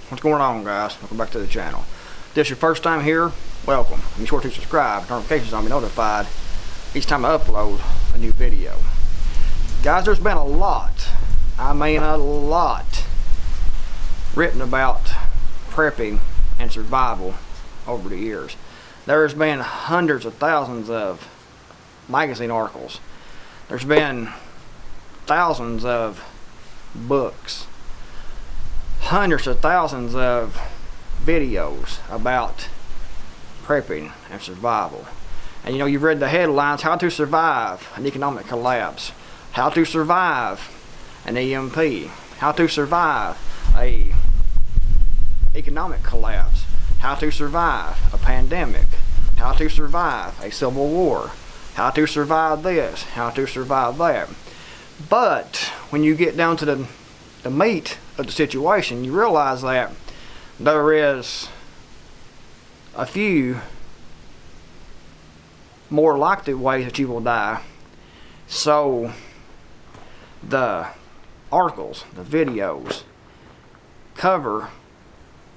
What's going on, guys? Welcome back to the channel. If this is your first time here, welcome. Be sure to subscribe, notifications on, be notified each time I upload a new video. Guys, there's been a lot, I mean a lot, written about prepping and survival over the years. There's been hundreds of thousands of magazine articles. There's been thousands of books, hundreds of thousands of videos about prepping and survival. And you know, you've read the headlines: how to survive an economic collapse, how to survive an EMP, how to survive a economic collapse, how to survive a pandemic, how to survive a civil war, how to survive this, how to survive that. But when you get down to the meat of the situation, you realize that there is a few more likely ways that you will die. So the articles, the videos cover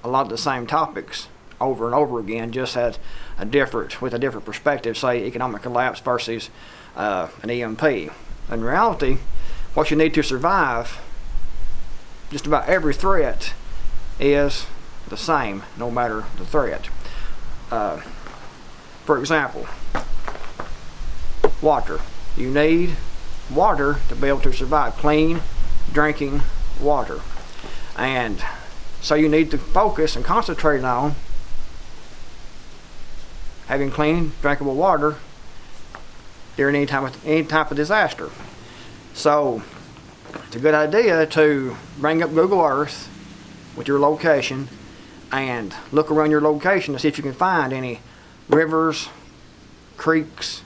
a lot of the same topics over and over again, just as with a different perspective, say economic collapse versus an EMP. In reality, what you need to survive just about every threat is the same, no matter the threat. For example, water. You need water to be able to survive, clean drinking water. And so you need to focus and concentrate on having clean, drinkable water during any type of disaster. So it's a good idea to bring up Google Earth with your location and look around your location to see if you can find any rivers, creeks,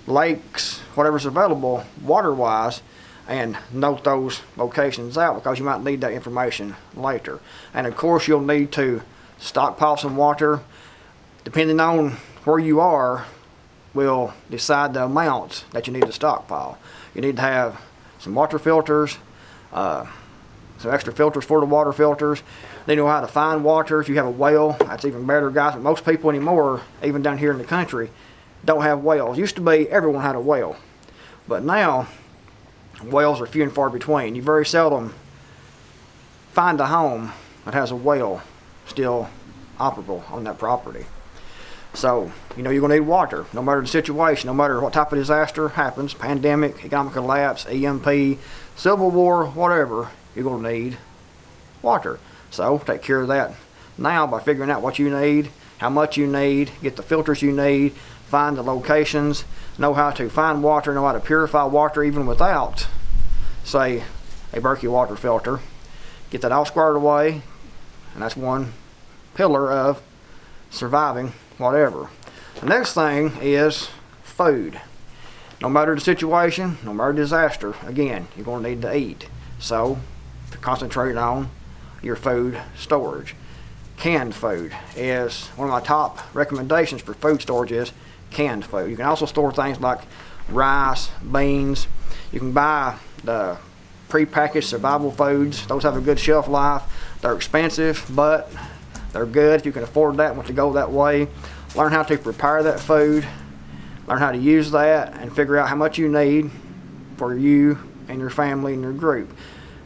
lakes, whatever's available water-wise, and note those locations out, because you might need that information later. And of course, you'll need to stockpile some water. Depending on where you are will decide the amount that you need to stockpile. You need to have some water filters, some extra filters for the water filters. They know how to find water. If you have a well, that's even better, guys. But most people anymore, even down here in the country, don't have wells. Used to be everyone had a well, but now wells are few and far between. You very seldom find a home that has a well still operable on that property. So, you know, you're going to need water, no matter the situation, no matter what type of disaster happens, pandemic, economic collapse, EMP, civil war, whatever, you're going to need water. So, take care of that now by figuring out what you need, how much you need, get the filters you need, find the locations, know how to find water, know how to purify water even without, say, a Berkey water filter. Get that all squared away, and that's one pillar of surviving whatever. The next thing is food. No matter the situation, no matter the disaster, again, you're going to need to eat. So concentrate on your food storage. Canned food is one of my top recommendations for food storage. Is canned food. You can also store things like rice, beans. You can buy the pre-packaged survival foods. Those have a good shelf life. They're expensive, but they're good if you can afford that, want to go that way. Learn how to prepare that food, learn how to use that, and figure out how much you need for you and your family and your group,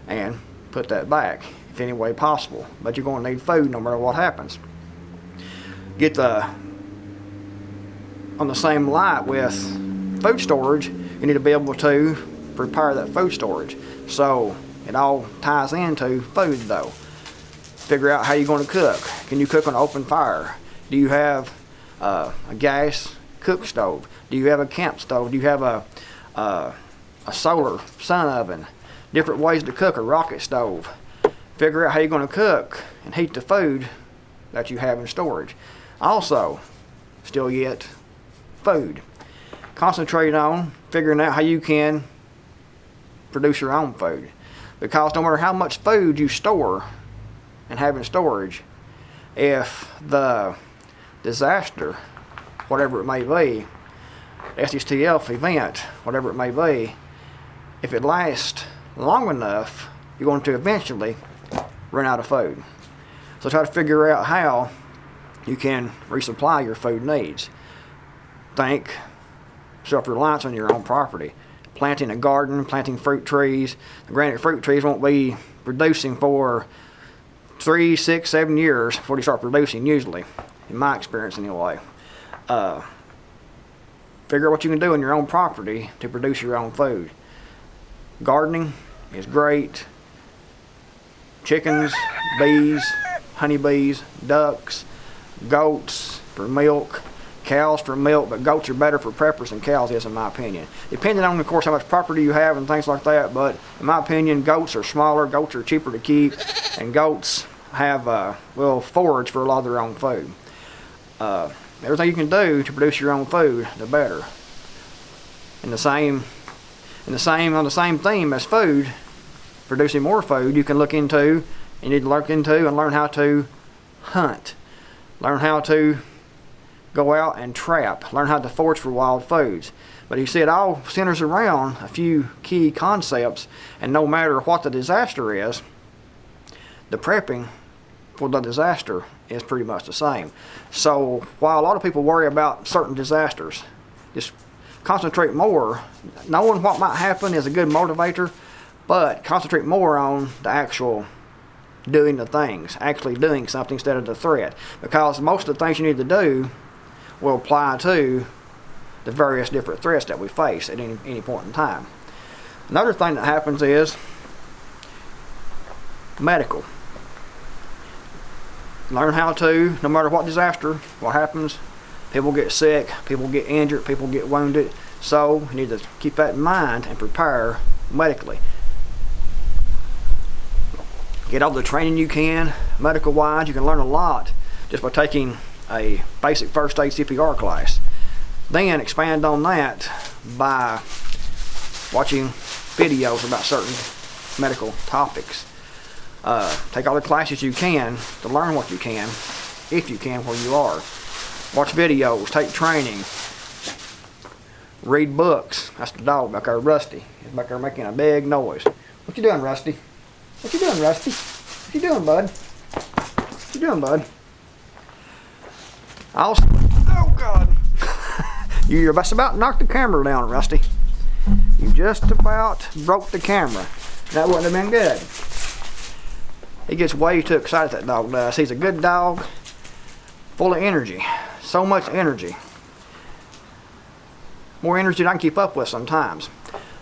and put that back if any way possible. But you're going to need food no matter what happens. Get on the same light with food storage, you need to be able to prepare that food storage. So it all ties into food though. Figure out how you're going to cook. Can you cook on an open fire? Do you have a gas cook stove? Do you have a camp stove? Do you have a solar sun oven? Different ways to cook, a rocket stove. Figure out how you're going to cook and heat the food that you have in storage. Also, still yet, food. Concentrate on figuring out how you can produce your own food. Because no matter how much food you store and have in storage, if the disaster, whatever it may be, SSTF event, whatever it may be, if it lasts long enough, you're going to eventually run out of food. So try to figure out how you can resupply your food needs. Think self-reliance on your own property. Planting a garden, planting fruit trees. Granted, fruit trees won't be producing for 3, 6, 7 years before they start producing, usually, in my experience anyway. Figure out what you can do on your own property to produce your own food. Gardening is great. Chickens, bees, honeybees, ducks, goats for milk, cows for milk, but goats are better for preppers than cows is, in my opinion. Depending on, of course, how much property you have and things like that, but in my opinion, goats are smaller, goats are cheaper to keep, and goats have, forage for a lot of their own food. Everything you can do to produce your own food, the better. On the same theme as food, producing more food, you need to look into and learn how to hunt. Learn how to go out and trap. Learn how to forage for wild foods. But you see, it all centers around a few key concepts, and no matter what the disaster is, the prepping for the disaster is pretty much the same. So while a lot of people worry about certain disasters, just concentrate more. Knowing what might happen is a good motivator, but concentrate more on the actual doing the things, actually doing something instead of the threat. Because most of the things you need to do will apply to the various different threats that we face at any point in time. Another thing that happens is medical. Learn how to, no matter what disaster, what happens, people get sick, people get injured, people get wounded. So you need to keep that in mind and prepare medically. Get all the training you can, medical wise. You can learn a lot just by taking a basic first aid CPR class. Then expand on that by watching videos about certain medical topics. Take all the classes you can to learn what you can, if you can, where you are. Watch videos, take training, read books. That's the dog back there, Rusty. He's back there making a big noise. What you doing, Rusty? What you doing, Rusty? What you doing, bud? What you doing, bud? Oh God. You're just about to knock the camera down, Rusty. You just about broke the camera. That wouldn't have been good. He gets way too excited, that dog does. He's a good dog, full of energy. So much energy. More energy than I can keep up with sometimes.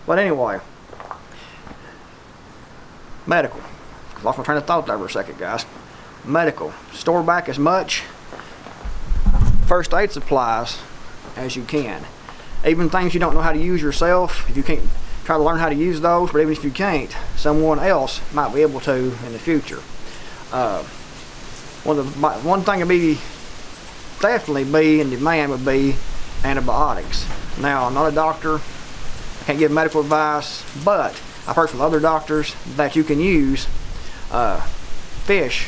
But anyway, medical. Lost my train of thought there for a second, guys. Medical. Store back as much first aid supplies as you can. Even things you don't know how to use yourself, if you can't, try to learn how to use those, but even if you can't, someone else might be able to in the future. One thing would be definitely be in demand would be antibiotics. Now, I'm not a doctor, I can't give medical advice, but I've heard from other doctors that you can use fish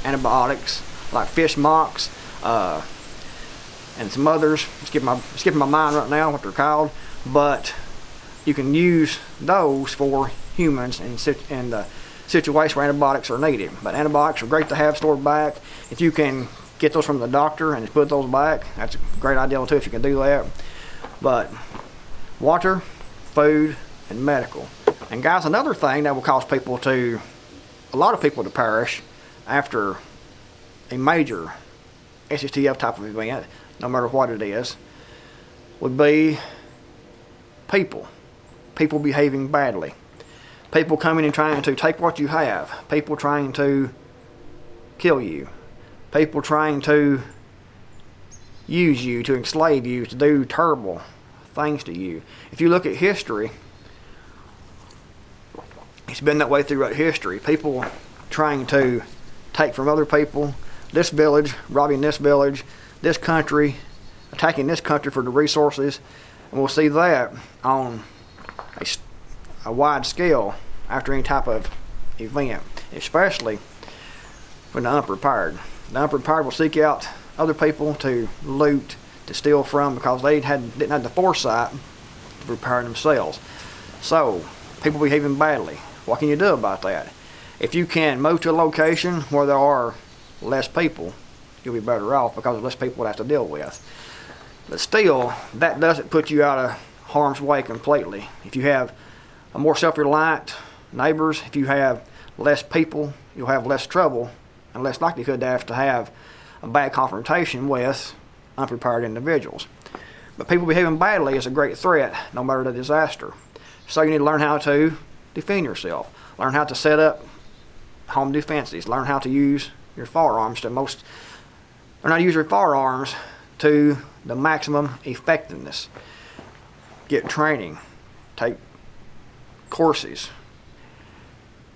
antibiotics, like fish mocks, and some others. Skipping my mind right now what they're called, but you can use those for humans in situations where antibiotics are needed. But antibiotics are great to have stored back. If you can get those from the doctor and put those back, that's a great idea too if you can do that. But water, food, and medical. And guys, another thing that will cause a lot of people to perish after a major SSTF type of event, no matter what it is, would be people behaving badly, people coming and trying to take what you have, people trying to kill you, people trying to use you, to enslave you, to do terrible things to you. If you look at history, it's been that way throughout history. People trying to take from other people, this village, robbing this village, this country, attacking this country for the resources. And we'll see that on a wide scale after any type of event, especially when the unprepared. The unprepared will seek out other people to loot, to steal from, because they didn't have the foresight to prepare themselves. So, people behaving badly. What can you do about that? If you can move to a location where there are less people, you'll be better off because there's less people to have to deal with. But still, that doesn't put you out of harm's way completely. If you have a more self-reliant neighbors, if you have less people, you'll have less trouble and less likelihood to have a bad confrontation with unprepared individuals. But people behaving badly is a great threat, no matter the disaster. So you need to learn how to defend yourself. Learn how to set up home defenses. Learn how to use your firearms to to the maximum effectiveness. Get training. Take courses.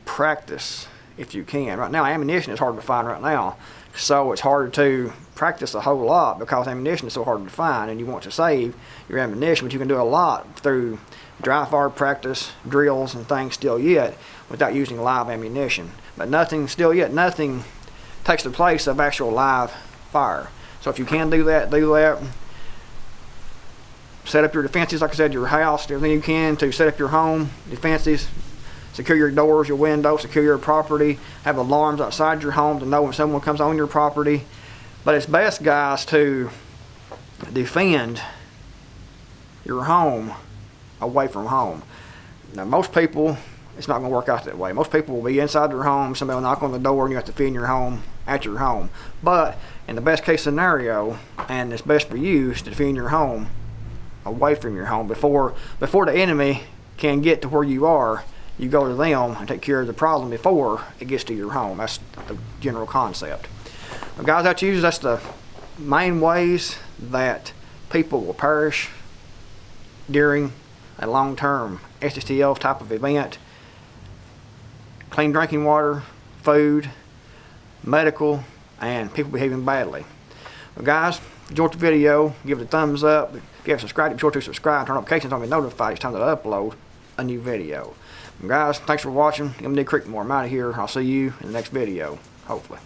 Practice if you can. Right now, ammunition is hard to find right now, so it's hard to practice a whole lot because ammunition is so hard to find, and you want to save your ammunition, but you can do a lot through dry fire practice, drills, and things still yet without using live ammunition. But nothing takes the place of actual live fire. So if you can do that, do that. Set up your defenses, like I said, your house, everything you can to set up your home defenses. Secure your doors, your windows, secure your property. Have alarms outside your home to know when someone comes on your property. But it's best, guys, to defend your home away from home. Now, most people, it's not going to work out that way. Most people will be inside their home, somebody will knock on the door, and you have to defend your home at your home. But in the best case scenario, and it's best for you, is to defend your home away from your home before the enemy can get to where you are. You go to them and take care of the problem before it gets to your home. That's the general concept. Well, guys, that's the main ways that people will perish during a long-term SSTL type of event. Clean drinking water, food, medical, and people behaving badly. Well, guys, if you enjoyed the video, give it a thumbs up. If you haven't subscribed, be sure to subscribe, turn notifications on, be notified each time that I upload a new video. Guys, thanks for watching. I'm Creekmore. I'm out of here. I'll see you in the next video, hopefully.